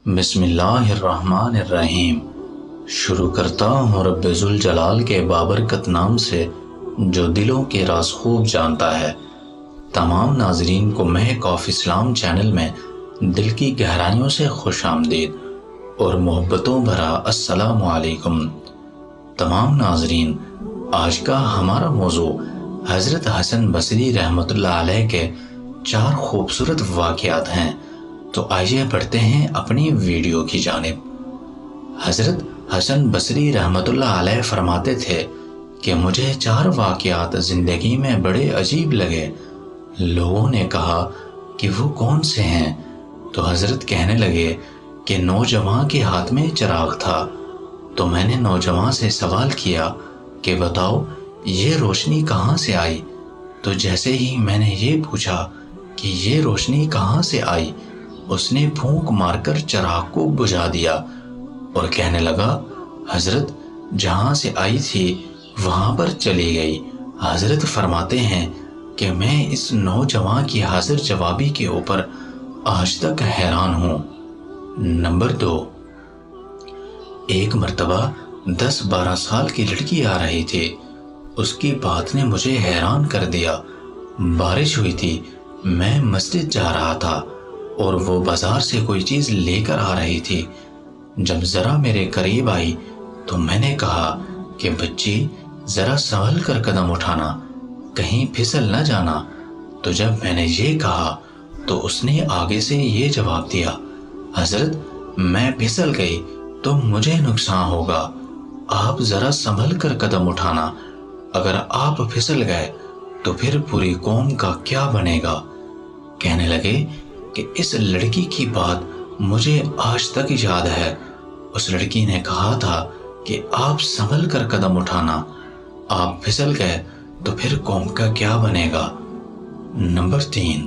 بسم اللہ الرحمن الرحیم۔ شروع کرتا ہوں رب ذوالجلال کے بابرکت نام سے جو دلوں کے راز خوب جانتا ہے۔ تمام ناظرین کو مہک آف اسلام چینل میں دل کی گہرائیوں سے خوش آمدید اور محبتوں بھرا السلام علیکم۔ تمام ناظرین، آج کا ہمارا موضوع حضرت حسن بصری رحمۃ اللہ علیہ کے 4 خوبصورت واقعات ہیں۔ تو آئیے بڑھتے ہیں اپنی ویڈیو کی جانب۔ حضرت حسن بصری رحمۃ اللہ علیہ فرماتے تھے کہ مجھے 4 واقعات زندگی میں بڑے عجیب لگے۔ لوگوں نے کہا کہ وہ کون سے ہیں؟ تو حضرت کہنے لگے کہ نوجوان کے ہاتھ میں چراغ تھا، تو میں نے نوجوان سے سوال کیا کہ بتاؤ یہ روشنی کہاں سے آئی؟ تو جیسے ہی میں نے یہ پوچھا کہ یہ روشنی کہاں سے آئی، اس نے پھونک مار کر چراغ کو بجھا دیا اور کہنے لگا حضرت جہاں سے آئی تھی وہاں پر چلی گئی۔ حضرت فرماتے ہیں کہ میں اس نوجوان کی حاضر جوابی کے اوپر آج تک حیران ہوں۔ نمبر 2، ایک مرتبہ 10-12 سال کی لڑکی آ رہی تھی۔ اس کی بات نے مجھے حیران کر دیا۔ بارش ہوئی تھی، میں مسجد جا رہا تھا اور وہ بازار سے کوئی چیز لے کر آ رہی تھی۔ جب ذرا میرے قریب آئی تو میں نے کہا کہ بچی ذرا سنبھل کر قدم اٹھانا، کہیں پھسل نہ جانا۔ تو جب میں نے یہ کہا تو اس نے آگے سے یہ جواب دیا حضرت میں پھسل گئی تو مجھے نقصان ہوگا، آپ ذرا سنبھل کر قدم اٹھانا، اگر آپ پھسل گئے تو پھر پوری قوم کا کیا بنے گا؟ کہنے لگے کہ اس لڑکی کی بات مجھے آج تک یاد ہے۔ اس لڑکی نے کہا تھا کہ آپ سنبھل کر قدم اٹھانا، آپ پھسل گئے تو پھر قوم کا کیا بنے گا؟ نمبر 3،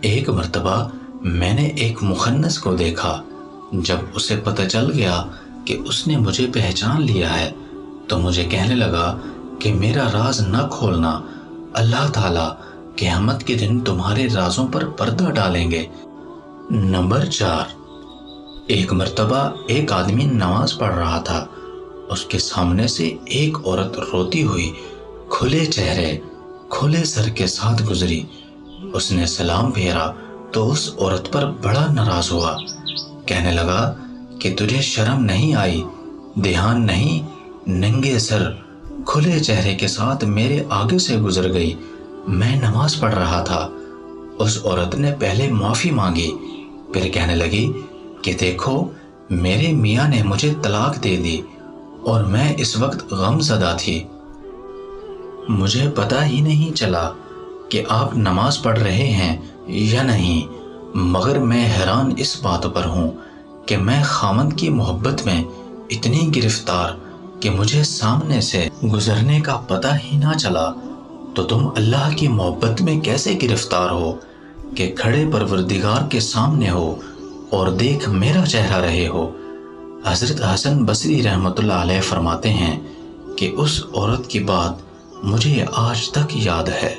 ایک مرتبہ میں نے ایک مخنث کو دیکھا۔ جب اسے پتہ چل گیا کہ اس نے مجھے پہچان لیا ہے تو مجھے کہنے لگا کہ میرا راز نہ کھولنا، اللہ تعالیٰ قیامت کے دن تمہارے رازوں پر پردہ ڈالیں گے۔ نمبر 4، ایک مرتبہ ایک آدمی نماز پڑھ رہا تھا۔ اس کے سامنے سے ایک عورت روتی ہوئی کھلے چہرے کھلے سر کے ساتھ گزری۔ اس نے سلام پھیرا تو اس عورت پر بڑا ناراض ہوا، کہنے لگا کہ تجھے شرم نہیں آئی، دھیان نہیں، ننگے سر کھلے چہرے کے ساتھ میرے آگے سے گزر گئی، میں نماز پڑھ رہا تھا۔ اس عورت نے پہلے معافی مانگی، پھر کہنے لگی کہ دیکھو میرے میاں نے مجھے طلاق دے دی اور میں اس وقت غم زدہ تھی، مجھے پتہ ہی نہیں چلا کہ آپ نماز پڑھ رہے ہیں یا نہیں، مگر میں حیران اس بات پر ہوں کہ میں خاوند کی محبت میں اتنی گرفتار کہ مجھے سامنے سے گزرنے کا پتہ ہی نہ چلا، تو تم اللہ کی محبت میں کیسے گرفتار ہو کہ کھڑے پروردگار کے سامنے ہو اور دیکھ میرا چہرہ رہے ہو؟ حضرت حسن بصری رحمۃ اللہ علیہ فرماتے ہیں کہ اس عورت کی بات مجھے آج تک یاد ہے۔